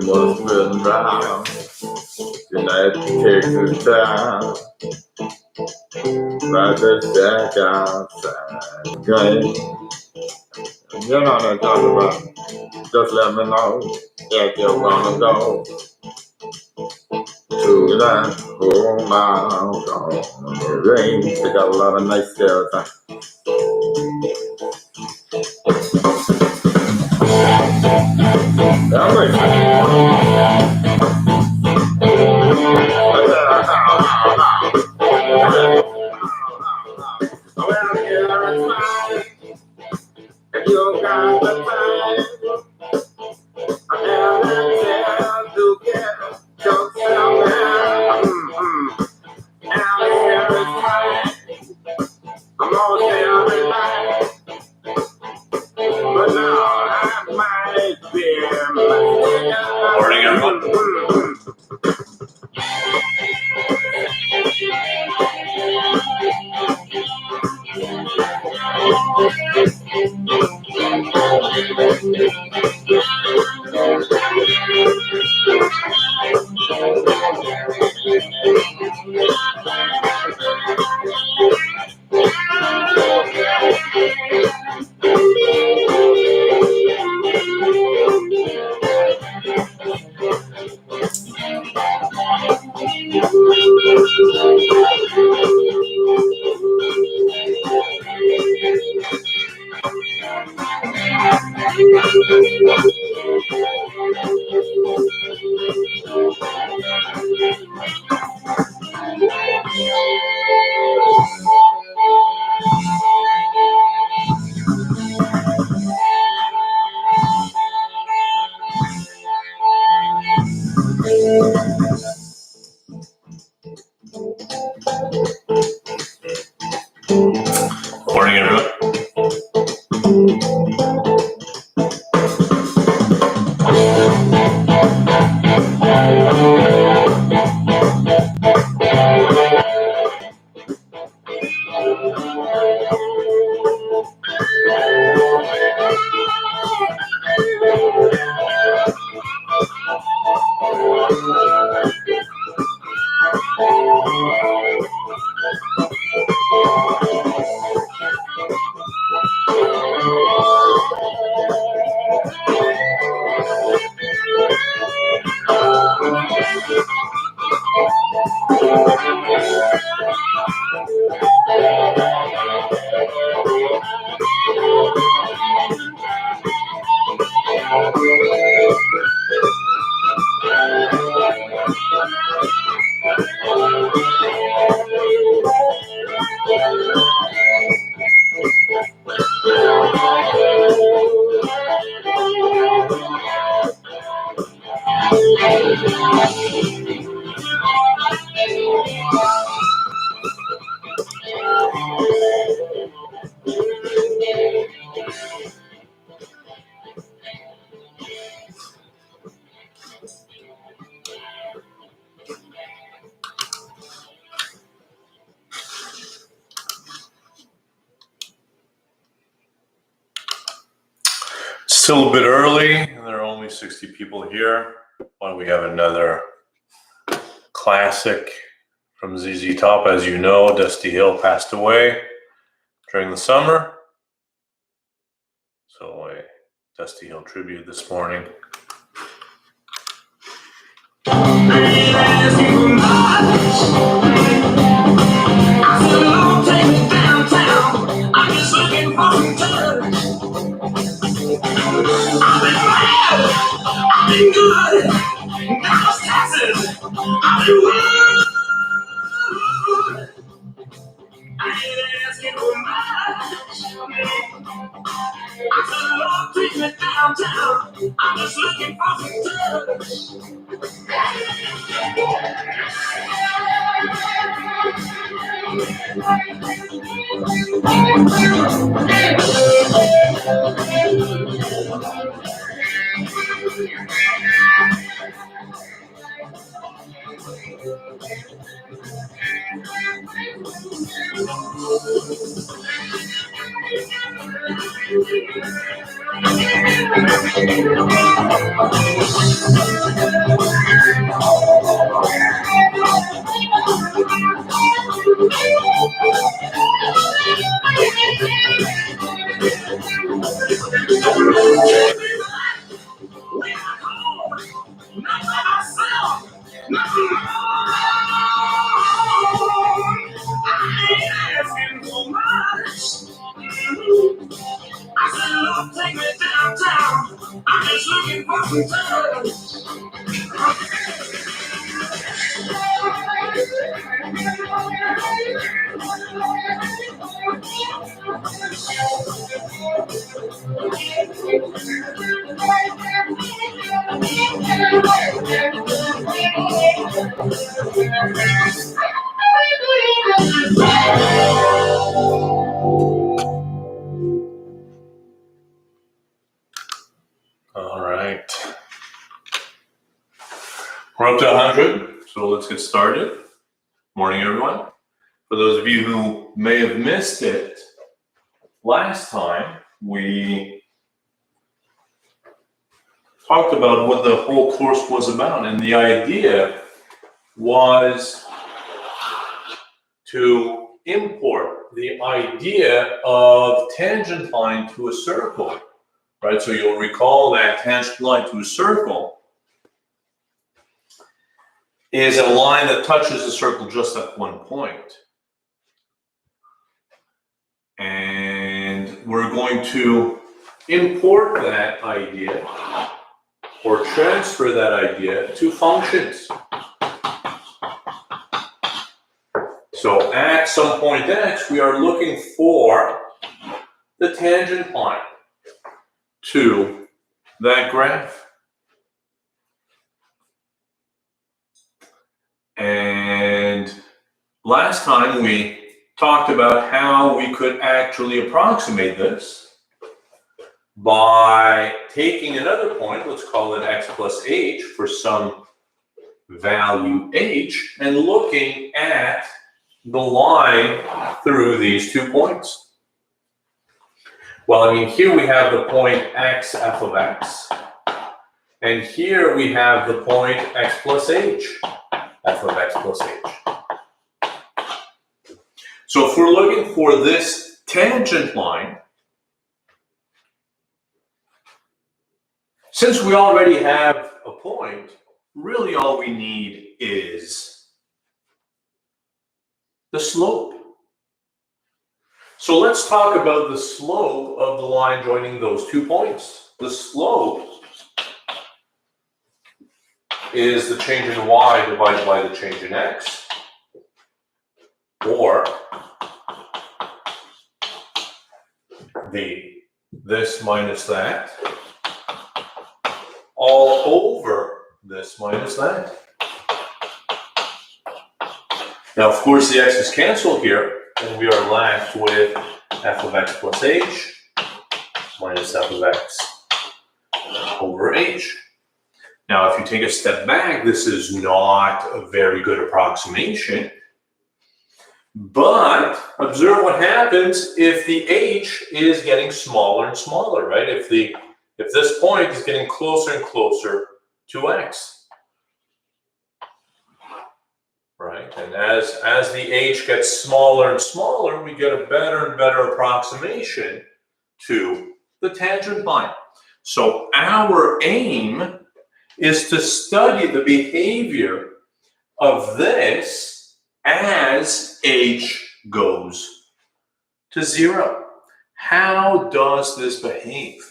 was spinning round. Then I had to take the time. Right the shack outside. Drink. You know what I'm talking about. Just let me know if you wanna go to that whole mile on the range. They got a lot of nice stairs. If you got the time, I have a chance to get yourself out. Out here is mine. I'm gonna tell everybody, but now I might be mistaken. Morning, everyone. Morning, everyone. Still a bit early, and there are only 60 people here. Why don't we have another classic from ZZ Top? As you know, Dusty Hill passed away during the summer. So a Dusty Hill tribute this morning. I've been bad, I've been good, I was taxes, I've been good. I ain't asking for much. I said, Lord, take me downtown, I'm just looking for some Take me downtown. I'm just looking for some time. All right. We're up to 100, so let's get started. Morning, everyone. For those of you who may have missed it, last time we talked about what the whole course was about, and the idea was to import the idea of tangent line to a circle, right? So you'll recall that tangent line to a circle is a line that touches the circle just at one point. And we're going to import that idea or transfer that idea to functions. So at some point x, we are looking for the tangent line to that graph. And last time we talked about how we could actually approximate this by taking another point, let's call it x plus h for some value h, and looking at the line through these 2 points. Well, I mean, here we have the point x f of x, and here we have the point x plus h, f of x plus h. So if we're looking for this tangent line, since we already have a point, really all we need is the slope. So let's talk about the slope of the line joining those 2 points. The slope is the change in y divided by the change in x, or this minus that, all over this minus that. Now, of course, the x's cancel here, and we are left with f of x plus h minus f of x over h. Now, if you take a step back, this is not a very good approximation. But observe what happens if the h is getting smaller and smaller, right? If this point is getting closer and closer to x, right? And as the h gets smaller and smaller, we get a better and better approximation to the tangent line. So our aim is to study the behavior of this as h goes to 0. How does this behave?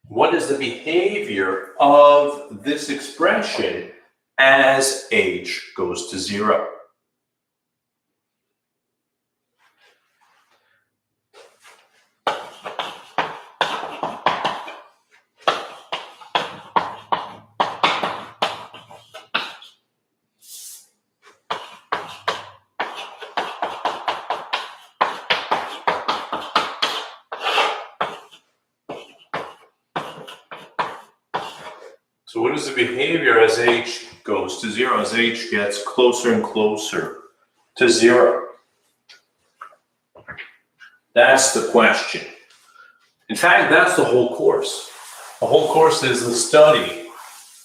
What is the behavior of this expression as h goes to 0? So what is the behavior as h goes to 0, as h gets closer and closer to 0? That's the question. In fact, that's the whole course. The whole course is the study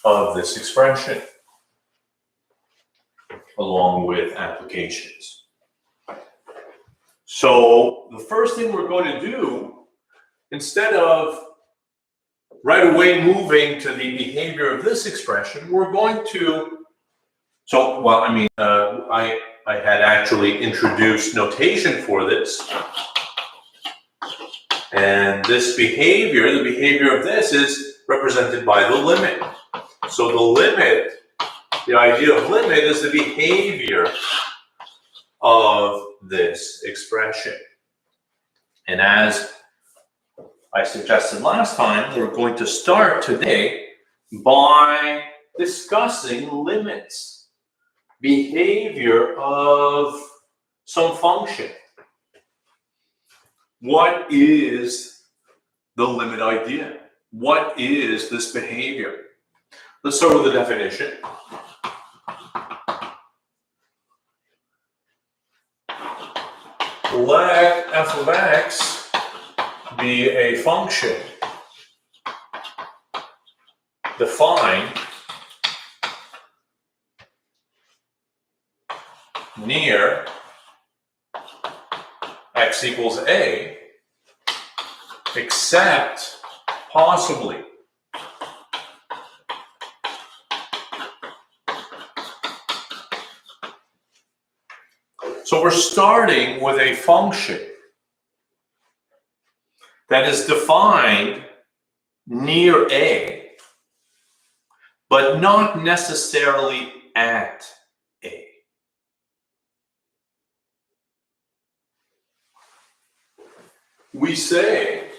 of this expression, along with applications. So the first thing we're going to do, instead of right away moving to the behavior of this expression, we're going to, I had actually introduced notation for this. And this behavior, the behavior of this is represented by the limit. So the limit, the idea of limit is the behavior of this expression. And as I suggested last time, we're going to start today by discussing limits, behavior of some function. What is the limit idea? What is this behavior? Let's start with the definition. Let f of x be a function defined near x equals a, except possibly so we're starting with a function that is defined near a, but not necessarily at a. We say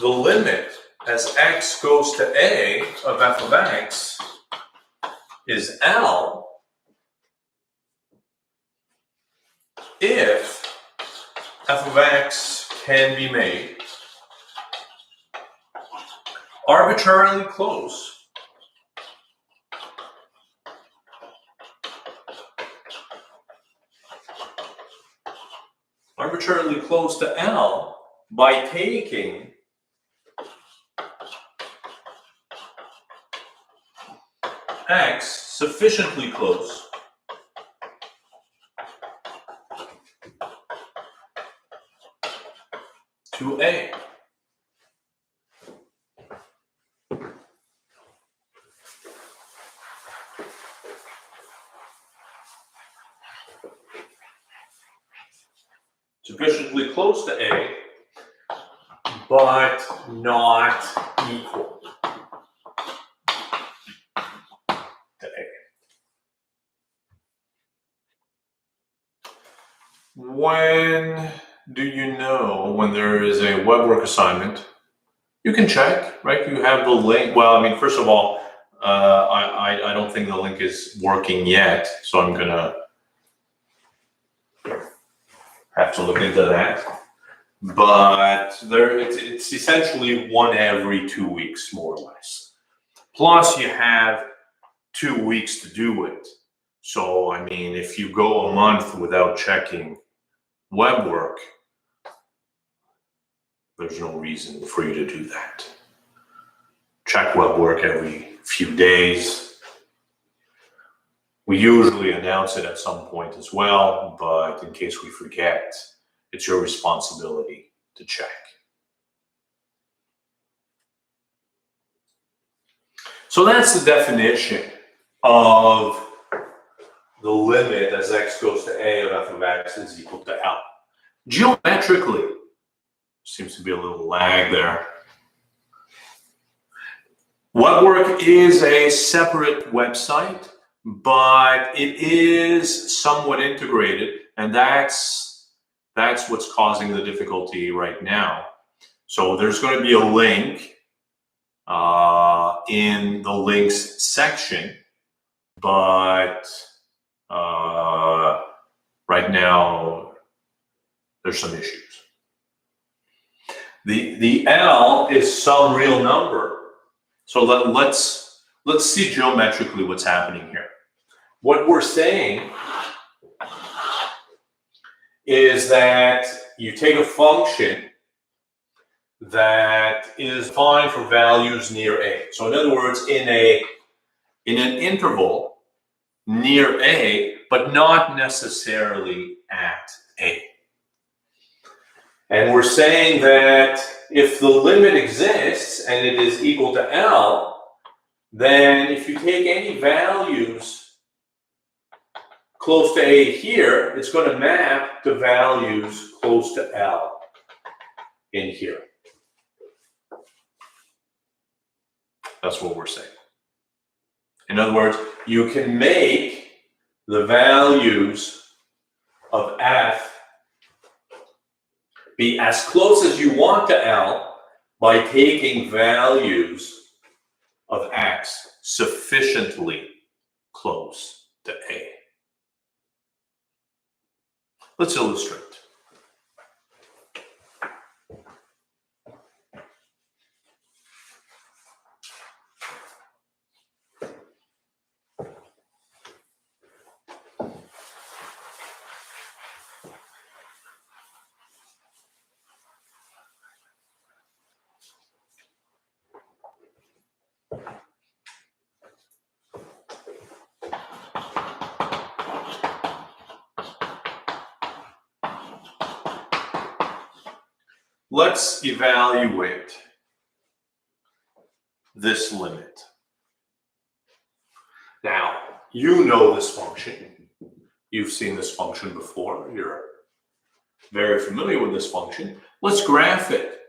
the limit as x goes to a of f of x is L if f of x can be made arbitrarily close to L by taking x sufficiently close to a. Sufficiently close to a, but not equal to a. When do you know when there is a Webwork assignment? You can check, right? You have the link. Well, I mean, first of all, I don't think the link is working yet, so I'm gonna have to look into that. But it's essentially one every 2 weeks, more or less. Plus, you have 2 weeks to do it. So, I mean, if you go a month without checking Webwork, there's no reason for you to do that. Check Webwork every few days. We usually announce it at some point as well, but in case we forget, it's your responsibility to check. So that's the definition of the limit as x goes to a of f of x is equal to L. Geometrically, seems to be a little lag there. Webwork is a separate website, but it is somewhat integrated, and that's what's causing the difficulty right now. So there's going to be a link in the links section, but right now there's some issues. The L is some real number. So let's let's see geometrically what's happening here. What we're saying is that you take a function that is defined for values near A. So in other words, in an interval near A, but not necessarily at A. And we're saying that if the limit exists and it is equal to L, then if you take any values close to A here, it's going to map to values close to L in here. That's what we're saying. In other words, you can make the values of F be as close as you want to L by taking values of X sufficiently close to A. Let's illustrate. Let's evaluate this limit. Now, you know this function. You've seen this function before. You're very familiar with this function. Let's graph it.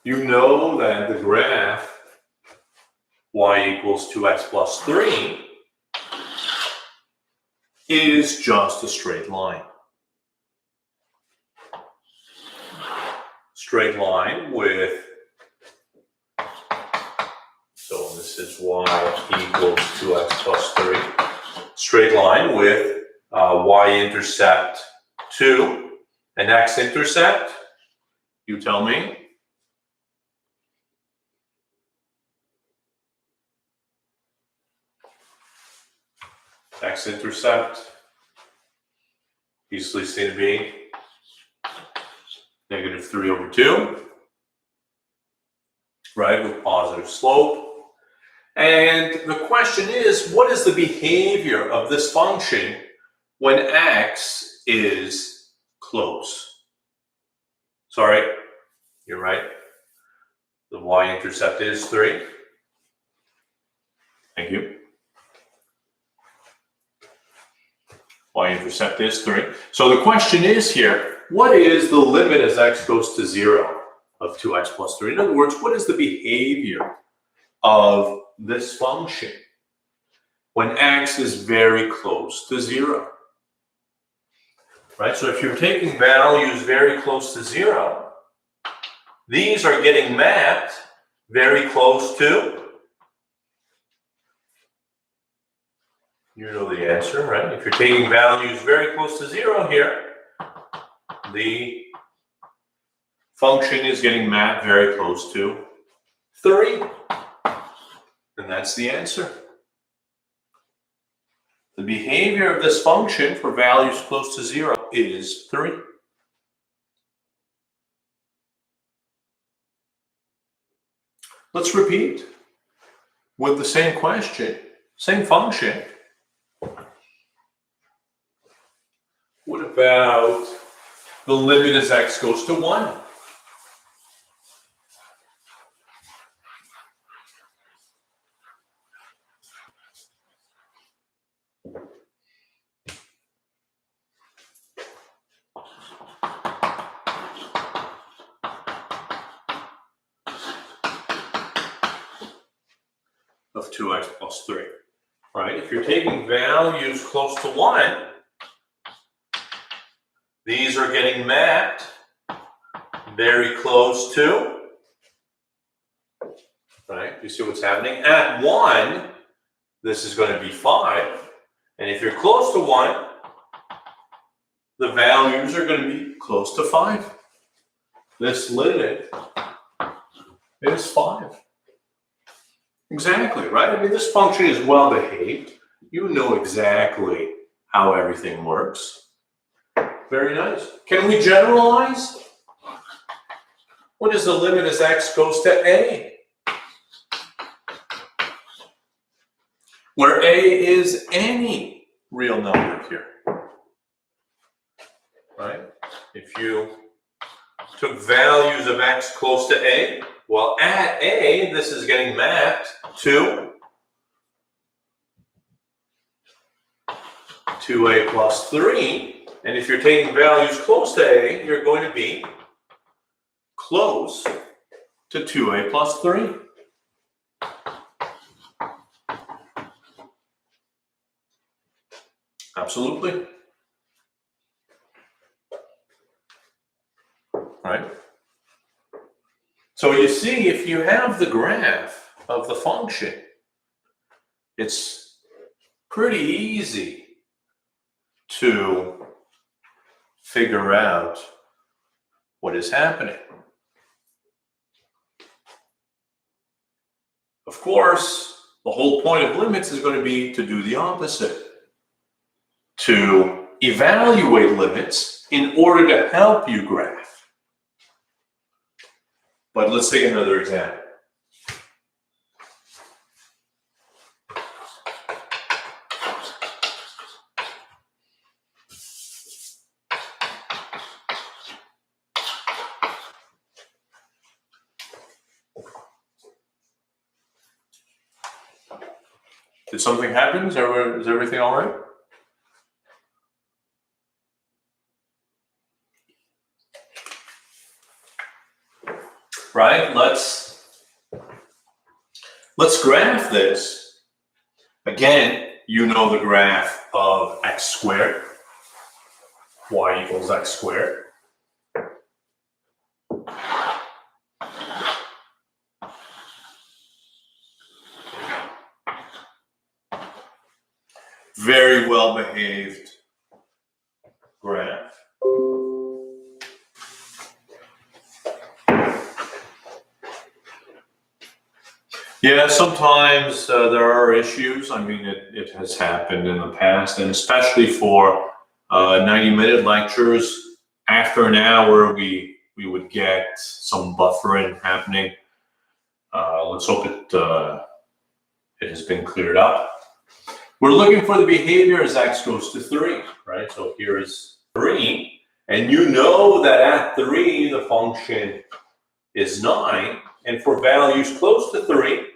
You know that the graph y equals 2x plus 3 is just a straight line. Straight line with, so this is y equals 2x plus 3. Straight line with y-intercept 2 and x-intercept, you tell me. X-intercept, easily seen to be -3/2, right, with positive slope. And the question is, what is the behavior of this function when x is close? Sorry, you're right. The y-intercept is 3. Thank you. Y-intercept is 3. So the question is here, what is the limit as x goes to 0 of 2x plus 3? In other words, what is the behavior of this function when x is very close to 0? Right? So if you're taking values very close to 0, these are getting mapped very close to, you know the answer, right? If you're taking values very close to 0 here, the function is getting mapped very close to 3. And that's the answer. The behavior of this function for values close to 0 is 3. Let's repeat with the same question, same function. What about the limit as x goes to 1? Of 2x plus 3, right? If you're taking values close to 1, these are getting mapped very close to, right? You see what's happening? At 1, this is going to be 5. And if you're close to 1, the values are going to be close to 5. This limit is 5. Exactly, right? I mean, this function is well behaved. You know exactly how everything works. Very nice. Can we generalize? What is the limit as x goes to a? Where a is any real number here. Right? If you took values of x close to a, well, at a, this is getting mapped to 2a plus 3. And if you're taking values close to a, you're going to be close to 2a plus 3. Absolutely. Right? So you see, if you have the graph of the function, it's pretty easy to figure out what is happening. Of course, the whole point of limits is going to be to do the opposite. To evaluate limits in order to help you graph. But let's take another example. Did something happen? Is everything all right? Right? Let's graph this. Again, you know the graph of x squared. Y equals x squared. Very well behaved graph. Yeah, sometimes there are issues. I mean, it has happened in the past, and especially for 90-minute lectures, after an hour, we would get some buffering happening. Let's hope it has been cleared up. We're looking for the behavior as x goes to 3, right? So here is 3, and you know that at 3, the function is 9, and for values close to 3,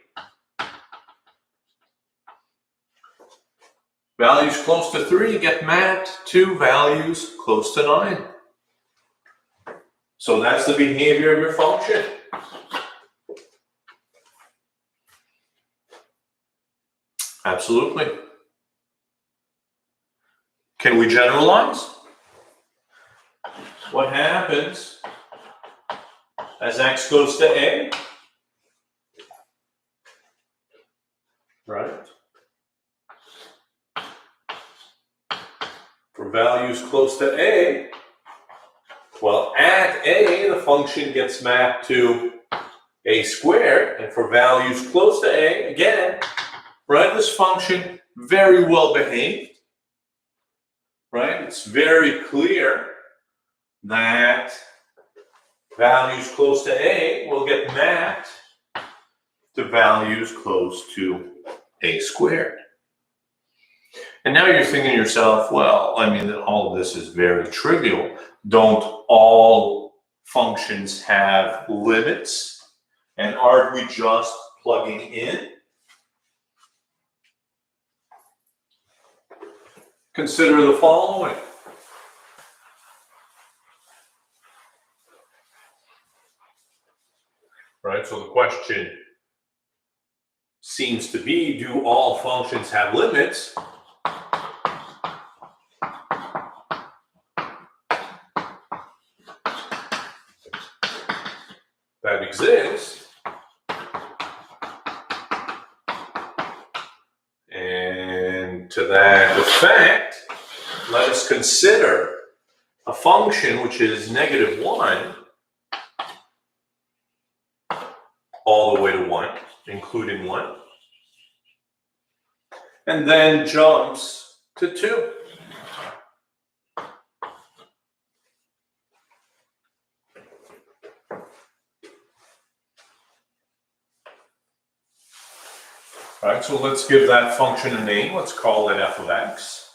values close to 3 get mapped to values close to 9. So that's the behavior of your function. Absolutely. Can we generalize? What happens as x goes to a? Right? For values close to a, well, at a, the function gets mapped to a squared, and for values close to a, again, right, this function, very well behaved, right? It's very clear that values close to a will get mapped to values close to a squared. And now you're thinking to yourself, well, I mean, all of this is very trivial. Don't all functions have limits? And aren't we just plugging in? Consider the following. Right, so the question seems to be, do all functions have limits? That exist. And to that effect, let us consider a function which is -1 all the way to 1, including 1. and then jumps to 2. All right, so let's give that function a name. Let's call it f of x.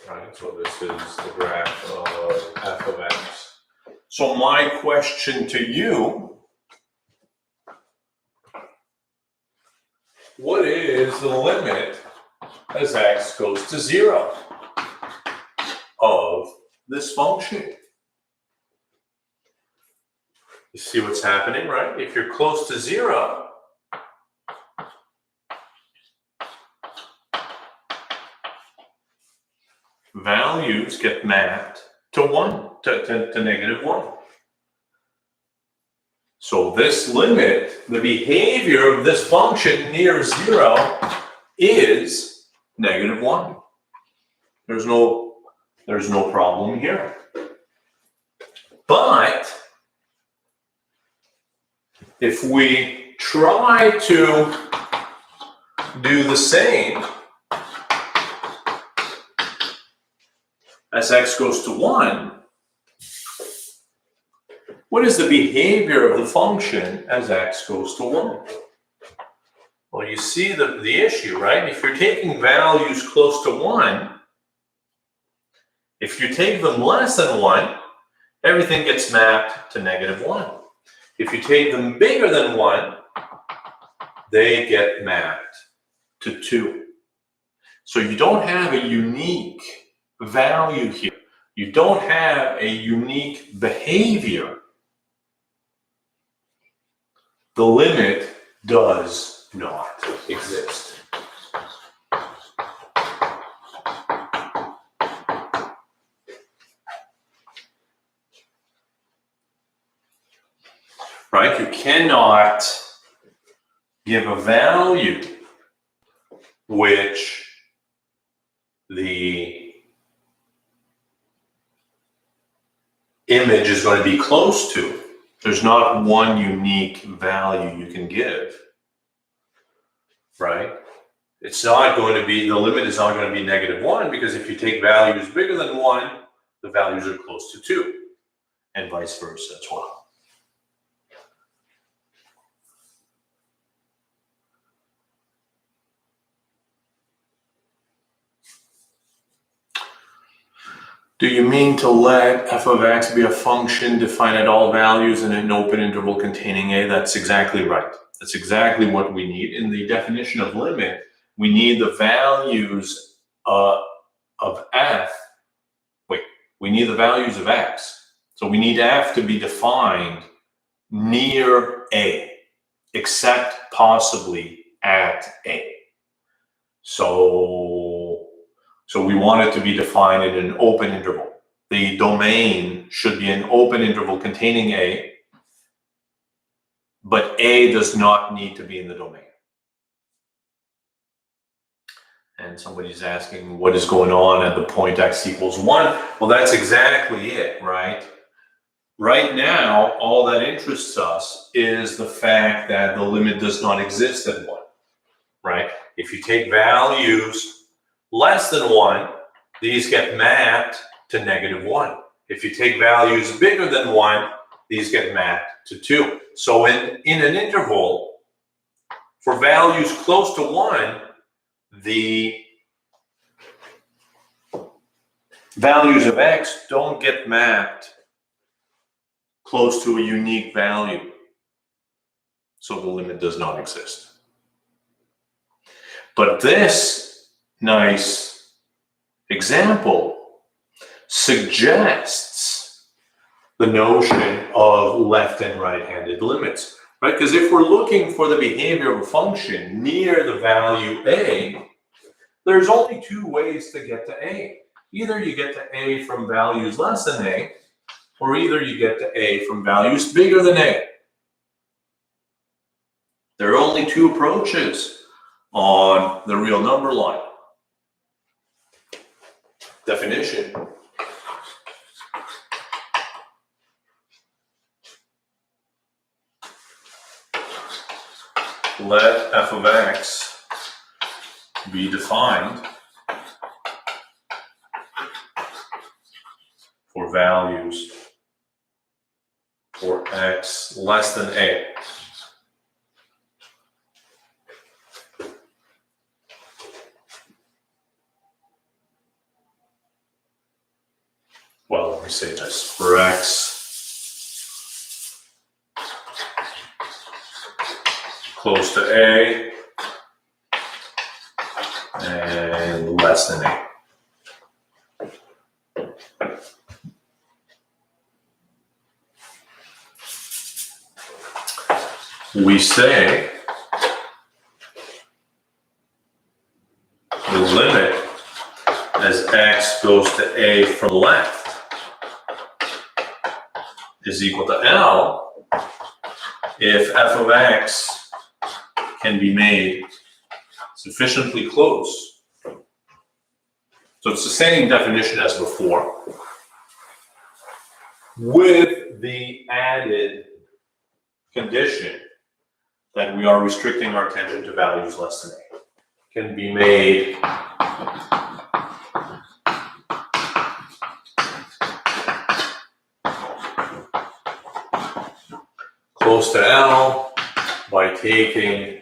All right, so this is the graph of f of x. So my question to you, what is the limit as x goes to 0 of this function? You see what's happening, right? If you're close to 0, values get mapped to 1, to negative 1. So this limit, the behavior of this function near 0 is negative 1. There's no problem here. But if we try to do the same as x goes to 1, what is the behavior of the function as x goes to 1? Well, you see the issue, right? If you're taking values close to 1, if you take them less than 1, everything gets mapped to negative 1. If you take them bigger than 1, they get mapped to 2. So you don't have a unique value here. You don't have a unique behavior. The limit does not exist. Right? You cannot give a value which the image is going to be close to. There's not one unique value you can give, right? It's not going to be, the limit is not going to be negative 1, because if you take values bigger than 1, the values are close to 2, and vice versa as well. Do you mean to let f of x be a function defined at all values in an open interval containing a? That's exactly right. That's exactly what we need. In the definition of limit, we need the values of f. We need the values of x. So we need f to be defined near a, except possibly at a. So we want it to be defined in an open interval. The domain should be an open interval containing a, but a does not need to be in the domain. And somebody's asking what is going on at the point x equals 1. Well, that's exactly it, right? Right now, all that interests us is the fact that the limit does not exist at 1, right? If you take values less than 1, these get mapped to negative 1. If you take values bigger than 1, these get mapped to 2. So in an interval, for values close to 1, the values of x don't get mapped close to a unique value. So the limit does not exist. But this nice example suggests the notion of left and right-handed limits, right? Because if we're looking for the behavior of a function near the value a, there's only 2 ways to get to a. Either you get to a from values less than a, or either you get to a from values bigger than a. There are only 2 approaches on the real number line. Definition. let f of x be defined for values for x less than a. Well, let me say this, for x close to a and less than a. We say the limit as x goes to a from the left is equal to L if f of x can be made sufficiently close. So it's the same definition as before, with the added condition that we are restricting our attention to values less than a. Can be made close to L by taking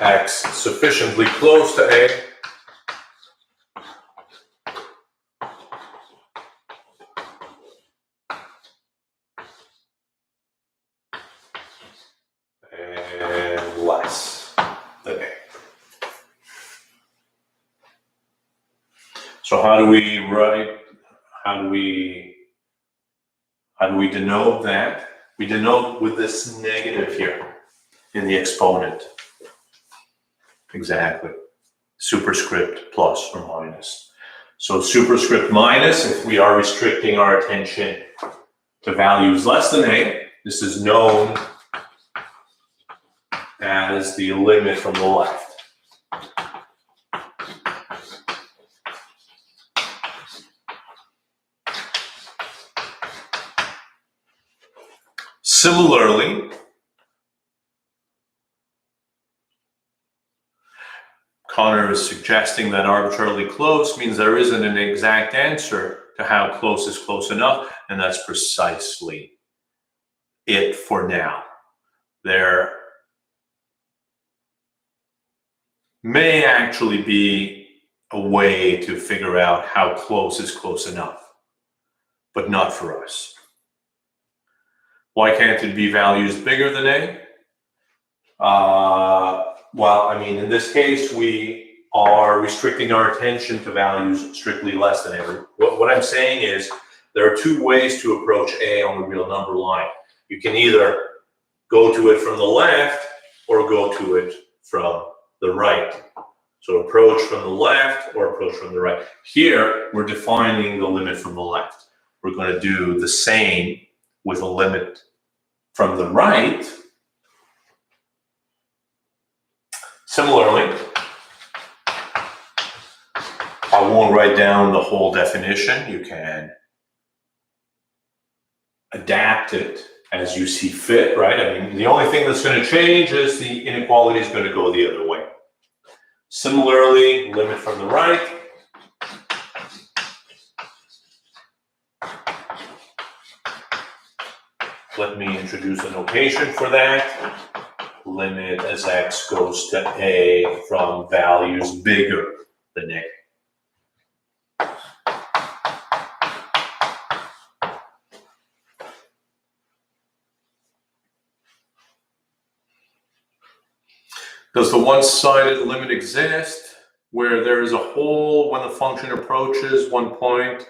x sufficiently close to a and less than a. So how do we write, how do we denote that? We denote with this negative here in the exponent. Exactly. Superscript plus or minus. So superscript minus, if we are restricting our attention to values less than a, this is known as the limit from the left. Similarly, Connor is suggesting that arbitrarily close means there isn't an exact answer to how close is close enough, and that's precisely it for now. There may actually be a way to figure out how close is close enough, but not for us. Why can't it be values bigger than a? Well, I mean, in this case, we are restricting our attention to values strictly less than a. What I'm saying is there are two ways to approach a on the real number line. You can either go to it from the left or go to it from the right. So approach from the left or approach from the right. Here, we're defining the limit from the left. We're going to do the same with a limit from the right. Similarly, I won't write down the whole definition. You can adapt it as you see fit, right? I mean, the only thing that's going to change is the inequality is going to go the other way. Similarly, limit from the right. Let me introduce a notation for that. Limit as x goes to a from values bigger than a. Does the one-sided limit exist where there is a hole when the function approaches one point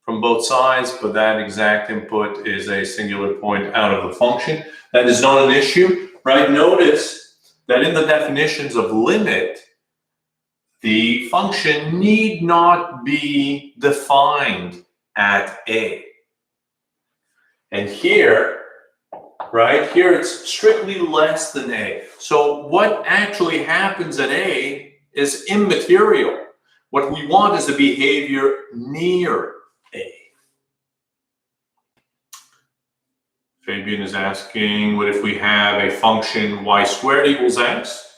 from both sides, but that exact input is a singular point out of the function? That is not an issue, right? Notice that in the definitions of limit, the function need not be defined at a. And here, right, here it's strictly less than a. So what actually happens at a is immaterial. What we want is a behavior near a. Fabian is asking, what if we have a function y squared equals x?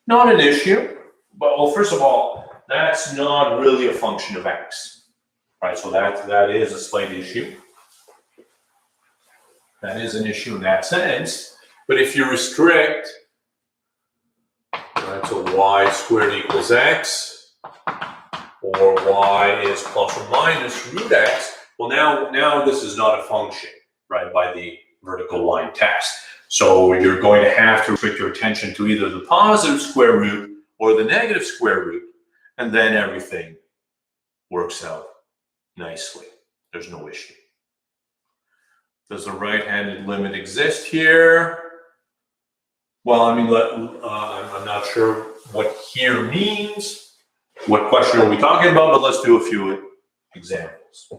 Not an issue. But, well, first of all, that's not really a function of x, right? So that is a slight issue. That is an issue in that sense. But if you restrict, right, so y squared equals x, or y is plus or minus root x, well, now this is not a function, right, by the vertical line test. So you're going to have to restrict your attention to either the positive square root or the negative square root, and then everything works out nicely. There's no issue. Does the right-handed limit exist here? Well, I mean, I'm not sure what here means. What question are we talking about? But let's do a few examples.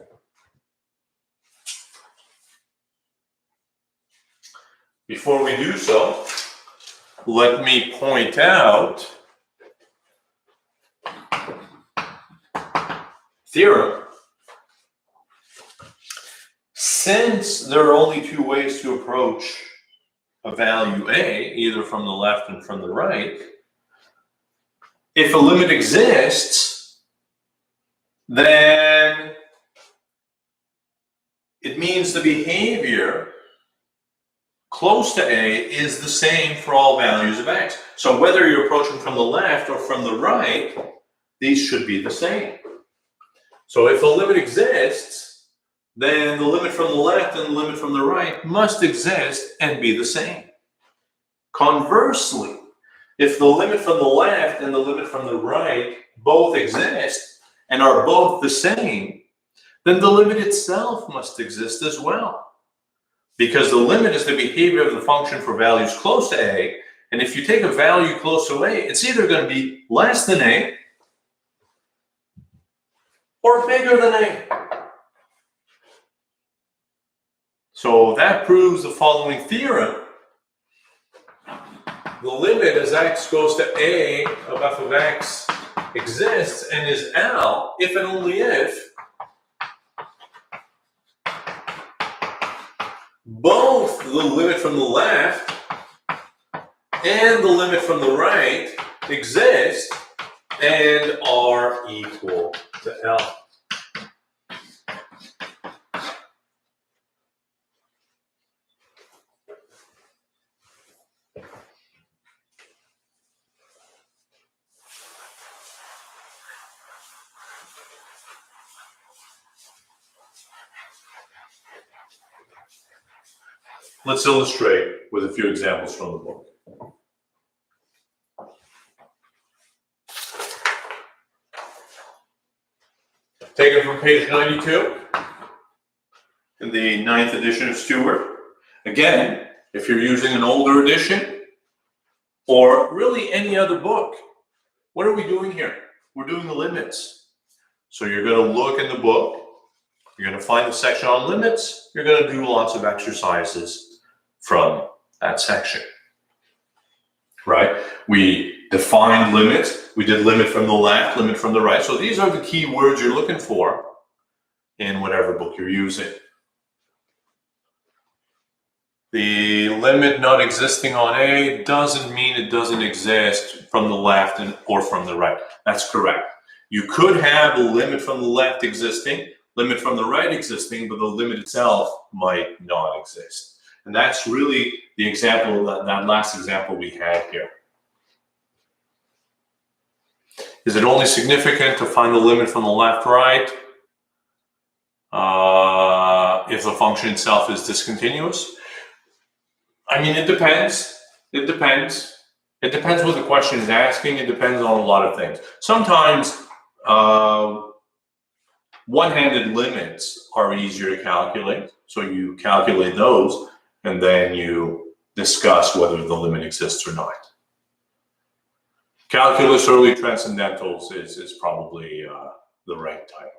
Before we do so, let me point out theorem. Since there are only two ways to approach a value a, either from the left and from the right, if a limit exists, then it means the behavior close to a is the same for all values of x. So whether you're approaching from the left or from the right, these should be the same. So if a limit exists, then the limit from the left and the limit from the right must exist and be the same. Conversely, if the limit from the left and the limit from the right both exist and are both the same, then the limit itself must exist as well. Because the limit is the behavior of the function for values close to a, and if you take a value close to a, it's either going to be less than a or bigger than a. So that proves the following theorem. The limit as x goes to a of f of x exists and is L if and only if both the limit from the left and the limit from the right exist and are equal to L. Let's illustrate with a few examples from the book. Taken from page 92 in the 9th edition of Stewart. Again, if you're using an older edition or really any other book, what are we doing here? We're doing the limits. So you're going to look in the book, you're going to find the section on limits, you're going to do lots of exercises from that section, right? We defined limits. We did limit from the left, limit from the right. So these are the key words you're looking for in whatever book you're using. The limit not existing on A doesn't mean it doesn't exist from the left or from the right. That's correct. You could have a limit from the left existing, limit from the right existing, but the limit itself might not exist. And that's really the example, that last example we had here. Is it only significant to find the limit from the left, right, if the function itself is discontinuous? I mean, it depends. It depends. It depends what the question is asking. It depends on a lot of things. Sometimes one-handed limits are easier to calculate. So you calculate those, and then you discuss whether the limit exists or not. Calculus Early Transcendentals is probably the right title.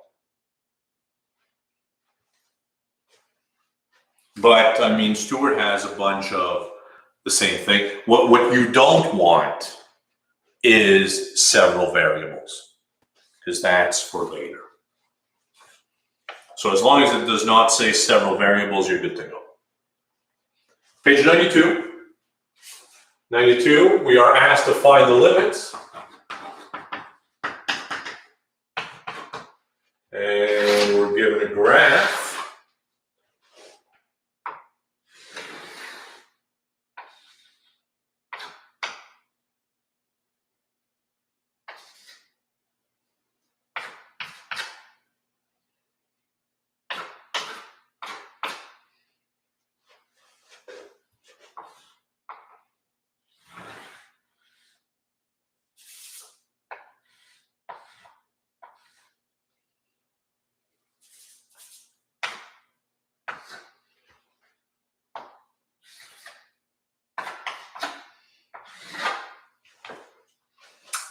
But, I mean, Stewart has a bunch of the same thing. What you don't want is several variables, because that's for later. So as long as it does not say several variables, you're good to go. Page 92. 92, we are asked to find the limits. And we're given a graph.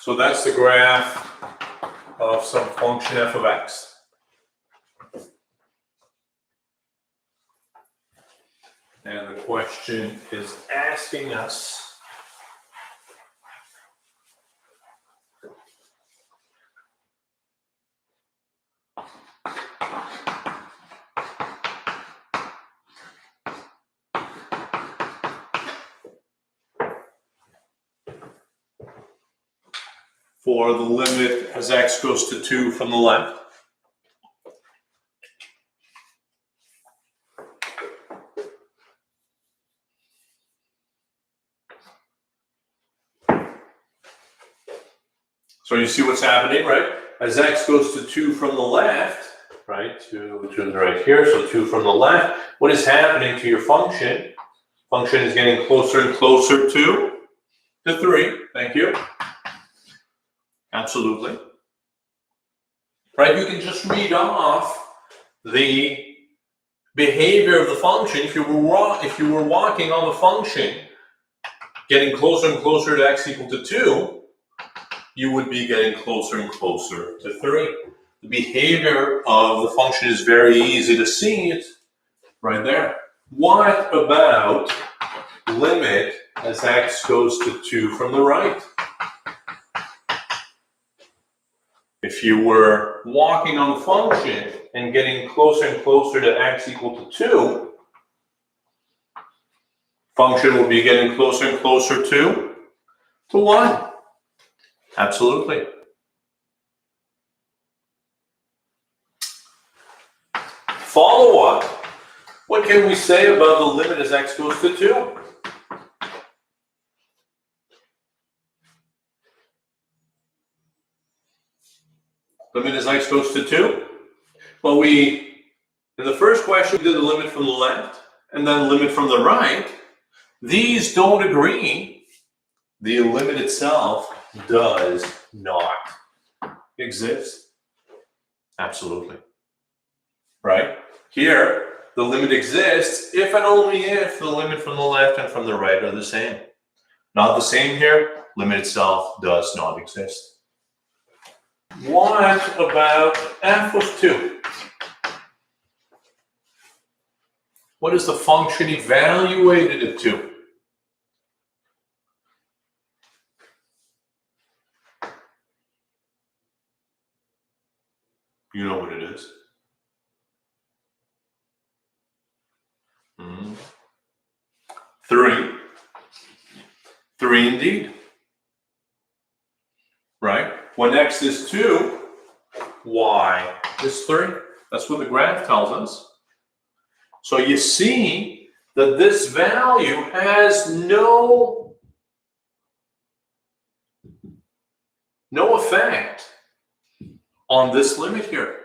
So that's the graph of some function f of x. And the question is asking us for the limit as x goes to 2 from the left. So you see what's happening, right? As x goes to 2 from the left, right, to the right here, so 2 from the left, what is happening to your function? Function is getting closer and closer to 3. Thank you. Absolutely. Right, you can just read off the behavior of the function. If you were walking on the function, getting closer and closer to x equal to 2, you would be getting closer and closer to 3. The behavior of the function is very easy to see. It's right there. What about limit as x goes to 2 from the right? If you were walking on the function and getting closer and closer to x equal to 2, function will be getting closer and closer to 1. Absolutely. Follow up. What can we say about the limit as x goes to 2? Limit as x goes to 2? Well, in the first question, we did the limit from the left and then the limit from the right. These don't agree. The limit itself does not exist. Absolutely. Right? Here, the limit exists if and only if the limit from the left and from the right are the same. Not the same here, limit itself does not exist. What about f of 2? What is the function evaluated at 2? You know what it is. 3. 3 indeed. Right? When x is 2, y is 3. That's what the graph tells us. So you see that this value has no effect on this limit here.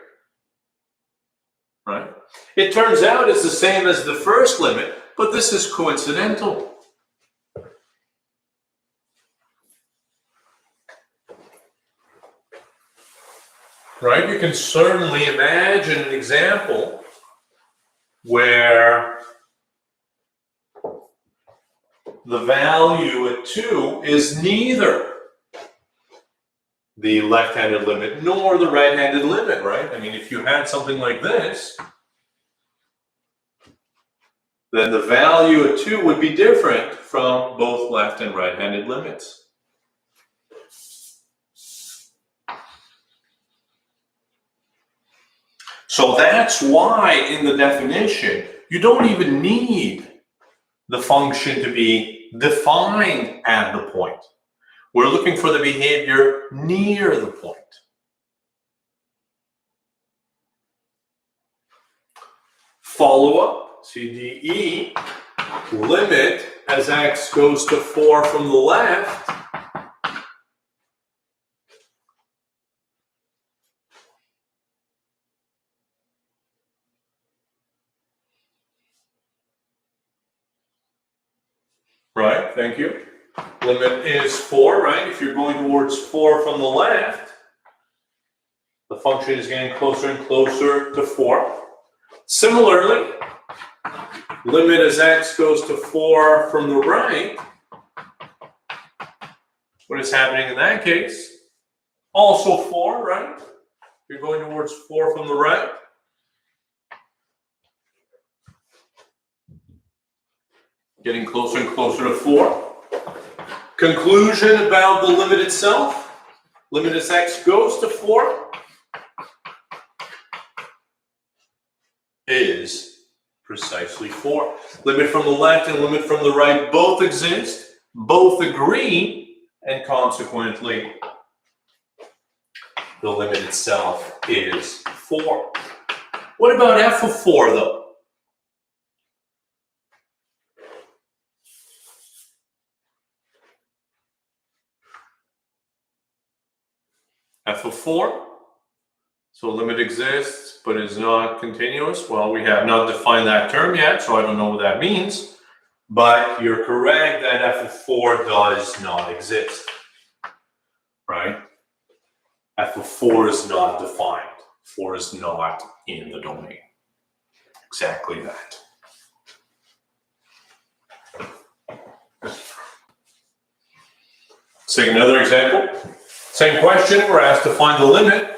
Right? It turns out it's the same as the first limit, but this is coincidental. Right? You can certainly imagine an example where the value at 2 is neither the left-handed limit nor the right-handed limit, right? I mean, if you had something like this, then the value at 2 would be different from both left and right-handed limits. So that's why in the definition, you don't even need the function to be defined at the point. We're looking for the behavior near the point. Follow-up, CDE, limit as x goes to 4 from the left. Right, thank you. Limit is 4, right? If you're going towards 4 from the left, the function is getting closer and closer to 4. Similarly, limit as x goes to 4 from the right. What is happening in that case? Also 4, right? You're going towards 4 from the right. Getting closer and closer to 4. Conclusion about the limit itself. Limit as x goes to 4 is precisely 4. Limit from the left and limit from the right both exist, both agree, and consequently, the limit itself is 4. What about f of 4, though? F of 4. So limit exists, but is not continuous. Well, we have not defined that term yet, so I don't know what that means. But you're correct that f of 4 does not exist, right? F of 4 is not defined. 4 is not in the domain. Exactly that. Let's take another example. Same question, we're asked to find the limit.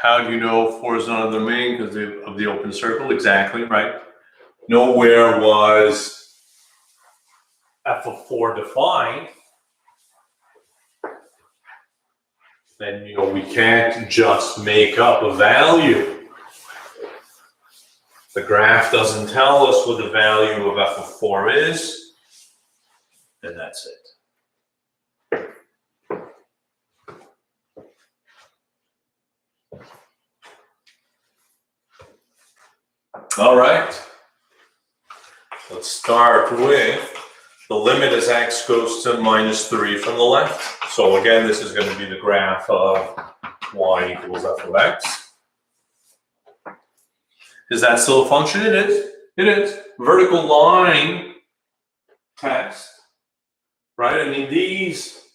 How do you know 4 is not in the domain? Because of the open circle, exactly, right? Nowhere was f of 4 defined. Then, we can't just make up a value. The graph doesn't tell us what the value of f of 4 is, and that's it. All right. Let's start with the limit as x goes to -3 from the left. So again, this is going to be the graph of y equals f of x. Is that still a function? It is. It is. Vertical line test, right? I mean, these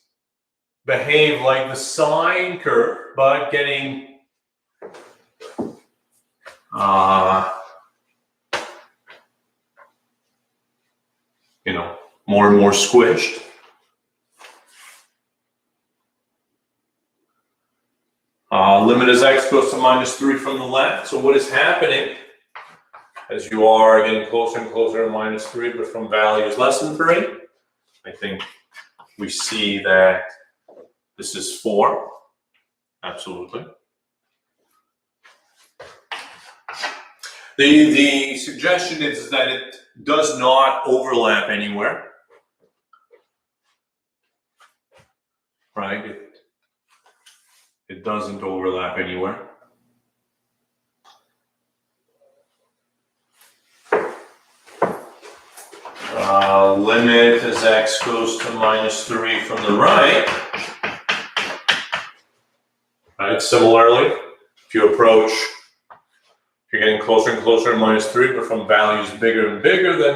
behave like the sine curve, but getting more and more squished. Limit as x goes to -3 from the left. So what is happening as you are getting closer and closer to -3, but from values less than 3? I think we see that this is 4. Absolutely. The suggestion is that it does not overlap anywhere. right? It doesn't overlap anywhere. Limit as x goes to -3 from the right. Right. Similarly, if you approach, you're getting closer and closer to -3, but from values bigger and bigger than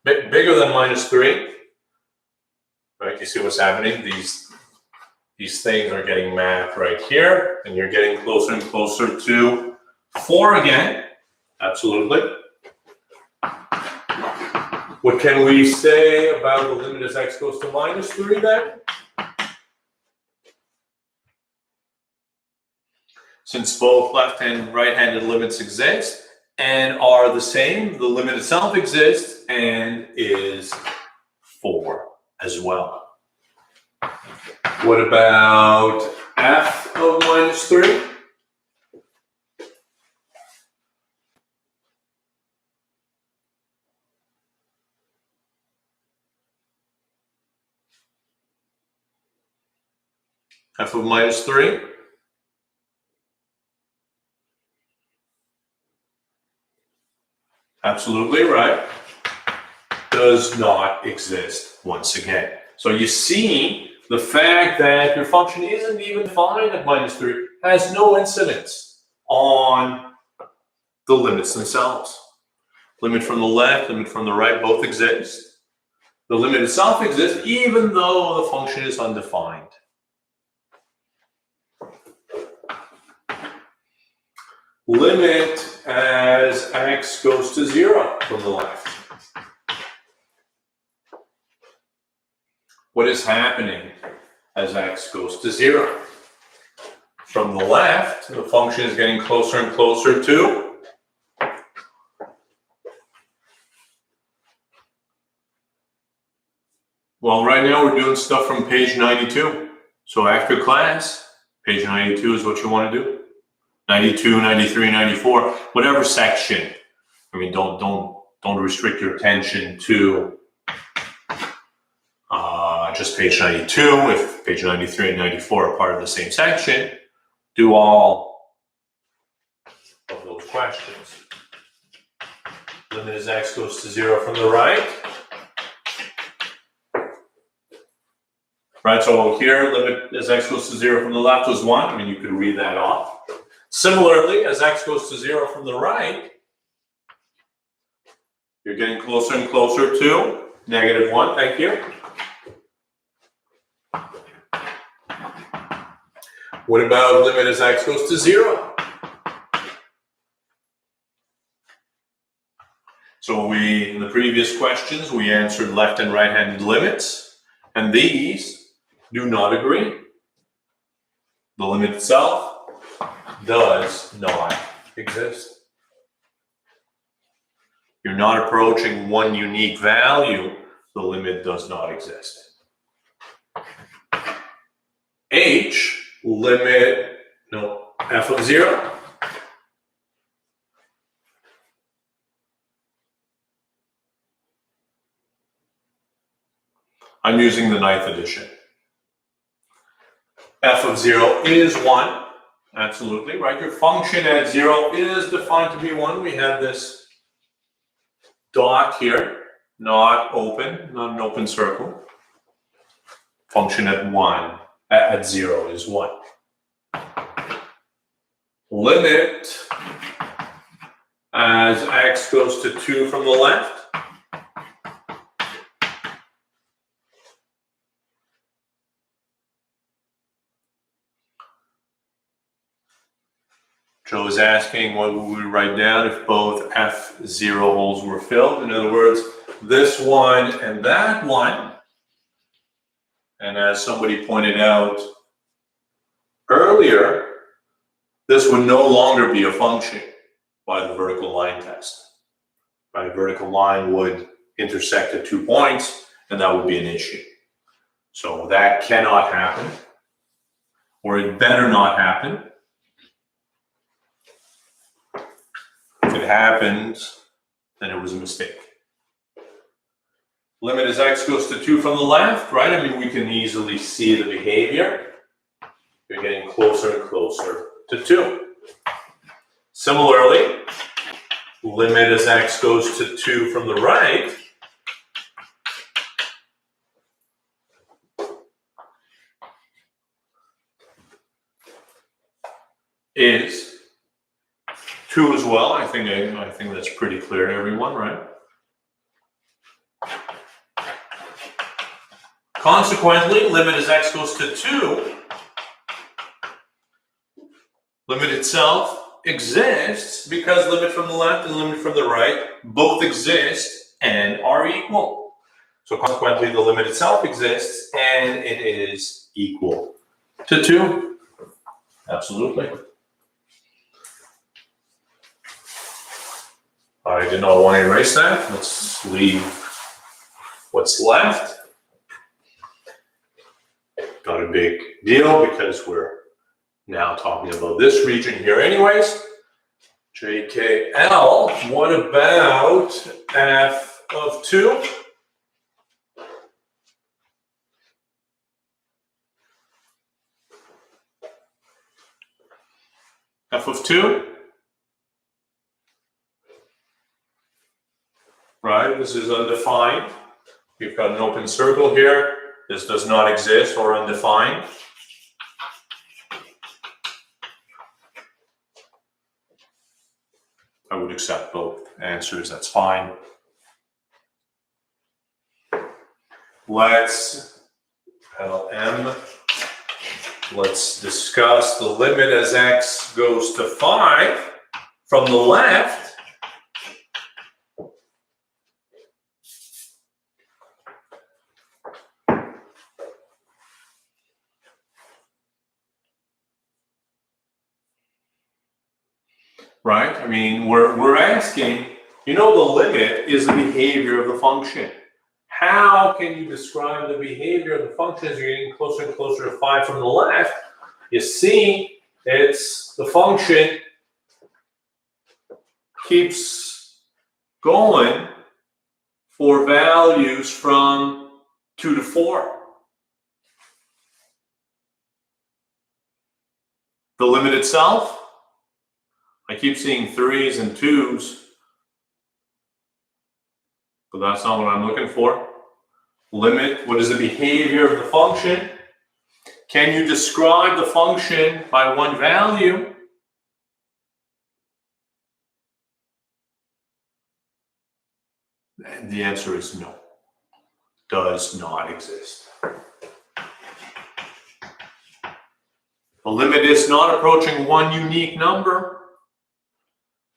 -3. Right. You see what's happening? These things are getting mapped right here, and you're getting closer and closer to 4 again. Absolutely. What can we say about the limit as x goes to -3 then? Since both left and right-handed limits exist and are the same, the limit itself exists and is 4 as well. What about f of -3? F of -3? Absolutely right. Does not exist once again. So you see the fact that your function isn't even defined at -3 has no incidence on the limits themselves. Limit from the left, limit from the right both exist. The limit itself exists even though the function is undefined. Limit as x goes to 0 from the left. What is happening as x goes to 0? From the left, the function is getting closer and closer to well, right now we're doing stuff from page 92. So after class, page 92 is what you want to do. 92, 93, 94, whatever section. I mean, don't restrict your attention to just page 92. If page 93 and 94 are part of the same section, do all of those questions. Limit as x goes to 0 from the right. Right, so here, limit as x goes to 0 from the left was 1. I mean, you could read that off. Similarly, as x goes to 0 from the right, you're getting closer and closer to -1. Thank you. What about limit as x goes to 0? So in the previous questions, we answered left and right-handed limits, and these do not agree. The limit itself does not exist. You're not approaching one unique value, the limit does not exist. F of 0. I'm using the 9th edition. F of 0 is 1. Absolutely, right? Your function at 0 is defined to be 1. We have this dot here, not an open circle. Function at 1, at 0 is 1. Limit as x goes to 2 from the left. Joe is asking what would we write down if both F0 holes were filled. In other words, this one and that one. And as somebody pointed out earlier, this would no longer be a function by the vertical line test. Right? Vertical line would intersect at 2 points, and that would be an issue. So that cannot happen, or it better not happen. If it happens, then it was a mistake. limit as x goes to 2 from the left, right? I mean, we can easily see the behavior. You're getting closer and closer to 2. Similarly, limit as x goes to 2 from the right is 2 as well. I think that's pretty clear to everyone, right? Consequently, limit as x goes to 2, limit itself exists because limit from the left and limit from the right both exist and are equal. So consequently, the limit itself exists and it is equal to 2. Absolutely. I did not want to erase that. Let's leave what's left. Not a big deal because we're now talking about this region here anyways. JKL, what about f of 2? F of 2? Right, this is undefined. We've got an open circle here. This does not exist or undefined. I would accept both answers, that's fine. Let's LM. Let's discuss the limit as x goes to 5 from the left. Right? I mean, we're asking, you know, the limit is the behavior of the function. How can you describe the behavior of the function as you're getting closer and closer to 5 from the left? You see, it's the function keeps going for values from 2 to 4. The limit itself, I keep seeing 3s and 2s, but that's not what I'm looking for. Limit, what is the behavior of the function? Can you describe the function by one value? And the answer is no. Does not exist. The limit is not approaching one unique number.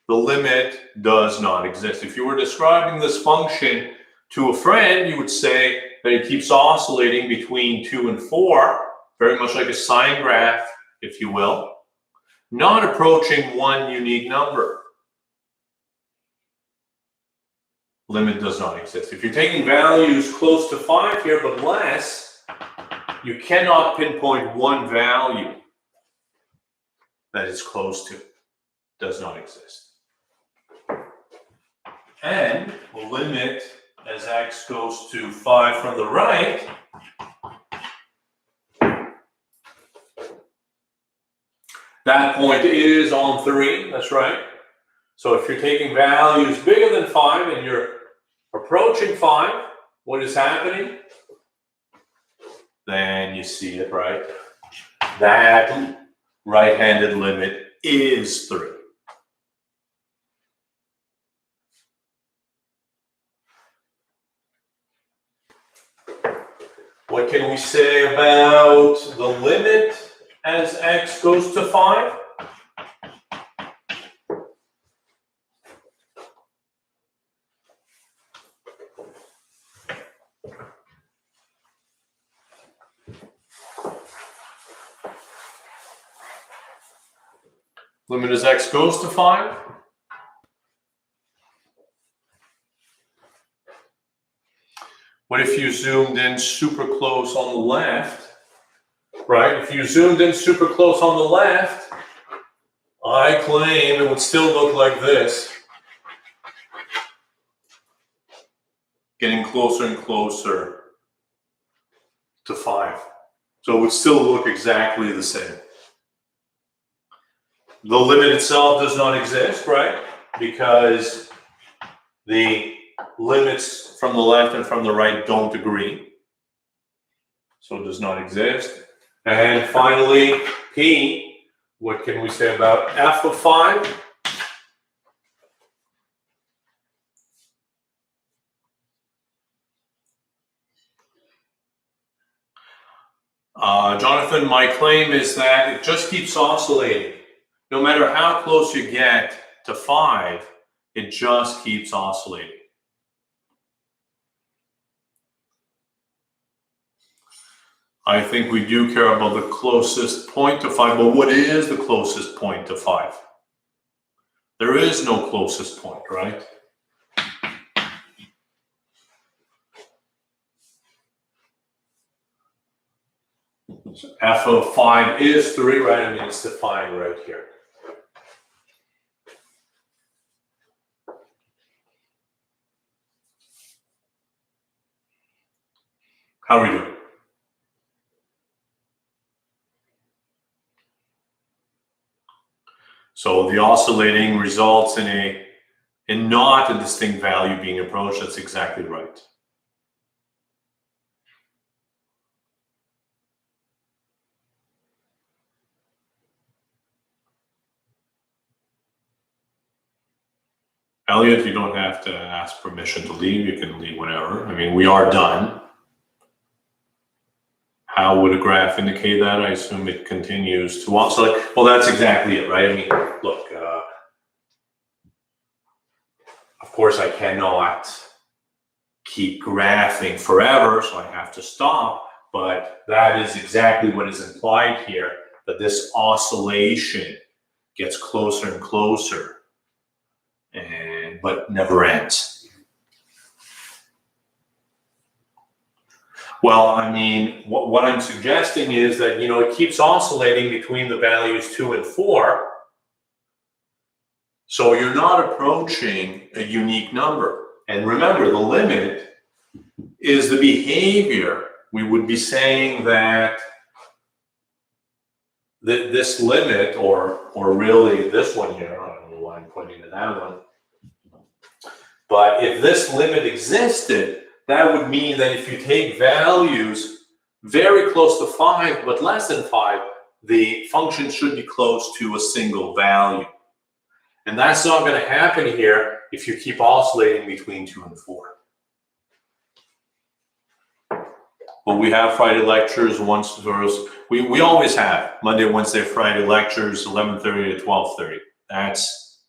The limit does not exist. If you were describing this function to a friend, you would say that it keeps oscillating between 2 and 4, very much like a sine graph, if you will, not approaching one unique number. Limit does not exist. If you're taking values close to 5 here, but less, you cannot pinpoint one value that is close to. Does not exist. And the limit as x goes to 5 from the right that point is on 3, that's right. So if you're taking values bigger than 5 and you're approaching 5, what is happening? Then you see it, right? That right-handed limit is 3. What can we say about the limit as x goes to 5? Limit as x goes to 5? What if you zoomed in super close on the left, right? If you zoomed in super close on the left, I claim it would still look like this. getting closer and closer to 5. So it would still look exactly the same. The limit itself does not exist, right? Because the limits from the left and from the right don't agree. So it does not exist. And finally, P, what can we say about f of 5? Jonathan, my claim is that it just keeps oscillating. No matter how close you get to 5, it just keeps oscillating. I think we do care about the closest point to 5, but what is the closest point to 5? There is no closest point, right? So f of 5 is 3, right? I mean, it's defined right here. How are we doing? So the oscillating results in not a distinct value being approached. That's exactly right. Elliot, you don't have to ask permission to leave. You can leave whenever. I mean, we are done. How would a graph indicate that? I assume it continues to oscillate. Well, that's exactly it, right? I mean, look, of course, I cannot keep graphing forever, so I have to stop. But that is exactly what is implied here, that this oscillation gets closer and closer, but never ends. Well, I mean, what I'm suggesting is that, you know, it keeps oscillating between the values 2 and 4. So you're not approaching a unique number. And remember, the limit is the behavior. We would be saying that this limit, or really this one here, I don't know why I'm pointing to that one, but if this limit existed, that would mean that if you take values very close to 5 but less than 5, the function should be close to a single value. And that's not going to happen here if you keep oscillating between 2 and 4. Well, we have Friday lectures, once tutorials. We always have Monday, Wednesday, Friday lectures, 11:30 to 12:30. That's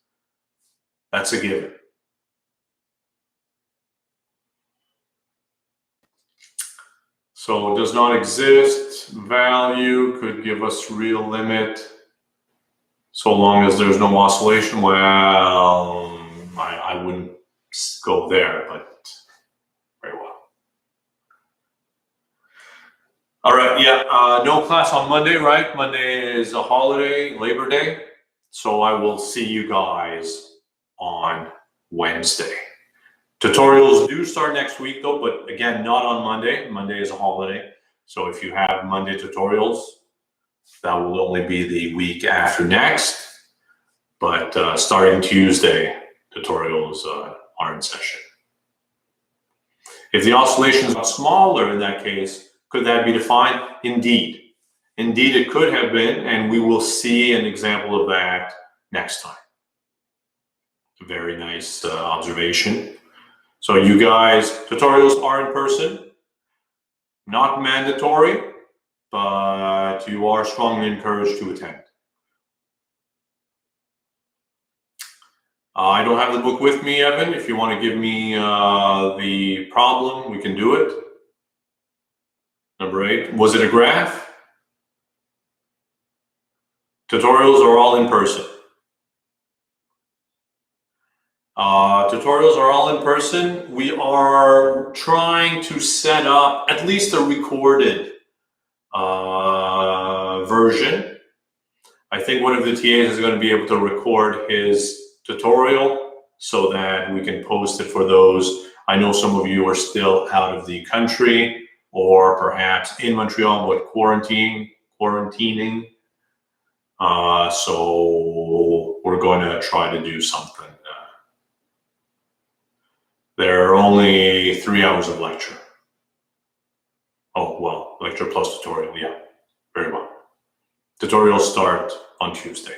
a given. So it does not exist. Value could give us real limit. So long as there's no oscillation, well, I wouldn't go there, but very well. All right, yeah, no class on Monday, right? Monday is a holiday, Labor Day. So I will see you guys on Wednesday. Tutorials do start next week though, but again, not on Monday. Monday is a holiday. So if you have Monday tutorials, that will only be the week after next. But starting Tuesday, tutorials are in session. If the oscillations are smaller in that case, could that be defined? Indeed. Indeed, it could have been, and we will see an example of that next time. A very nice observation. So you guys, tutorials are in person, not mandatory, but you are strongly encouraged to attend. I don't have the book with me, Evan. If you want to give me the problem, we can do it. Number 8, was it a graph? Tutorials are all in person. Tutorials are all in person. We are trying to set up at least a recorded version. I think one of the TAs is going to be able to record his tutorial so that we can post it for those I know some of you are still out of the country or perhaps in Montreal, but quarantining. So we're going to try to do something. There are only 3 hours of lecture. Oh, well, lecture plus tutorial, yeah, very well. Tutorials start on Tuesday.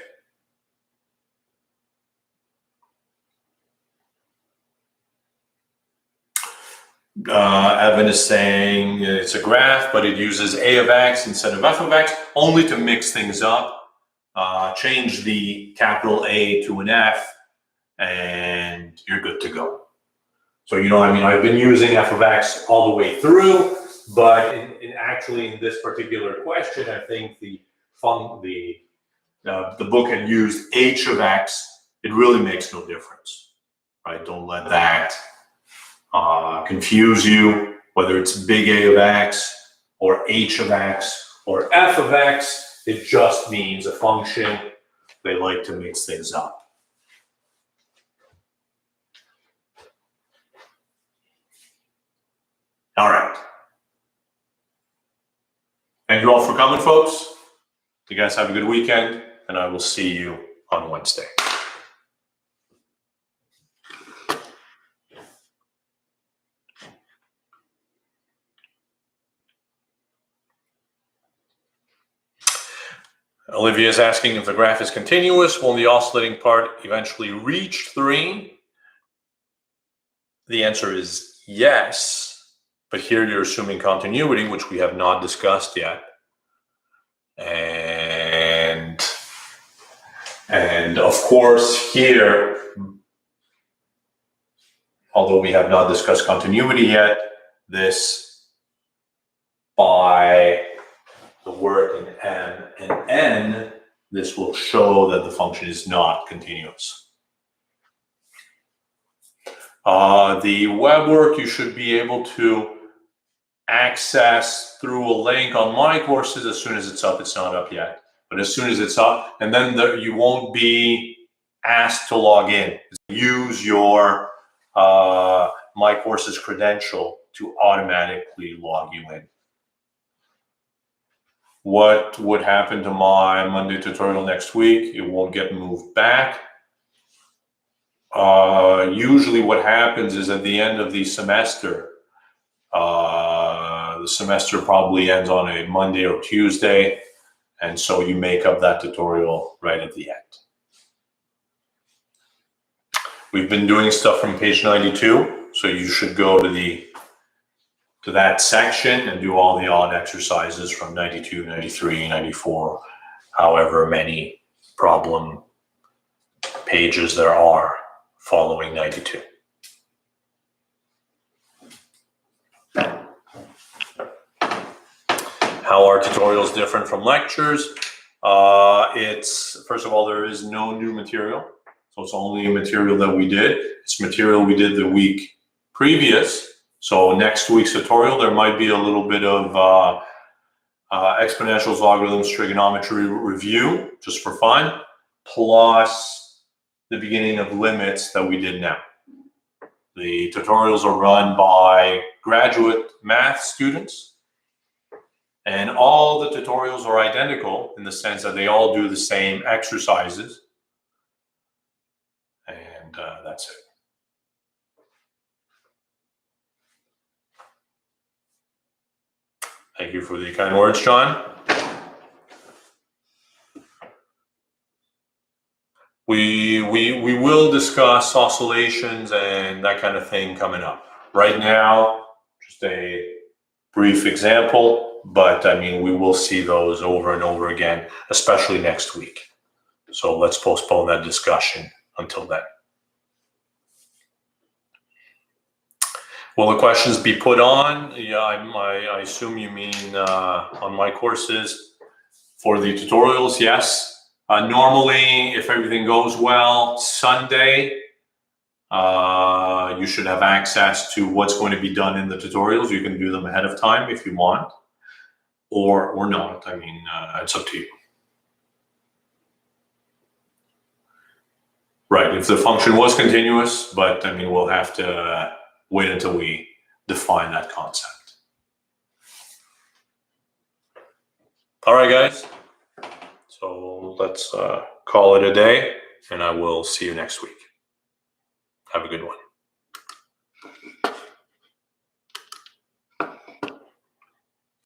Evan is saying it's a graph, but it uses A of X instead of F of X, only to mix things up. Change the capital A to an F, and you're good to go. So, you know, I mean, I've been using F of X all the way through, but actually in this particular question, I think the book had used H of X. It really makes no difference, right? Don't let that confuse you, whether it's big A of X or H of X or F of X. It just means a function. They like to mix things up. All right. Thank you all for coming, folks. You guys have a good weekend, and I will see you on Wednesday. Olivia is asking if the graph is continuous. Will the oscillating part eventually reach 3? The answer is yes, but here you're assuming continuity, which we have not discussed yet. And of course here, although we have not discussed continuity yet, this by the word in M and N, this will show that the function is not continuous. The Webwork you should be able to access through a link on my courses as soon as it's up. It's not up yet, but as soon as it's up, and then you won't be asked to log in. Use your my courses credential to automatically log you in. What would happen to my Monday tutorial next week? It won't get moved back. Usually what happens is at the end of the semester probably ends on a Monday or Tuesday, and so you make up that tutorial right at the end. We've been doing stuff from page 92, so you should go to that section and do all the odd exercises from 92, 93, 94, however many problem pages there are following 92. How are tutorials different from lectures? It's, first of all, there is no new material. So it's only material that we did. It's material we did the week previous. So next week's tutorial, there might be a little bit of exponentials, logarithms, trigonometry review, just for fun, plus the beginning of limits that we did now. The tutorials are run by graduate math students, and all the tutorials are identical in the sense that they all do the same exercises, and that's it. Thank you for the kind words, John. We will discuss oscillations and that kind of thing coming up. Right now, just a brief example, but I mean, we will see those over and over again, especially next week. So let's postpone that discussion until then. Will the questions be put on? Yeah, I assume you mean on my courses for the tutorials, yes. Normally, if everything goes well, Sunday, you should have access to what's going to be done in the tutorials. You can do them ahead of time if you want, or not. I mean, it's up to you. Right, if the function was continuous, but I mean, we'll have to wait until we define that concept. All right, guys. So let's call it a day, and I will see you next week. Have a good one.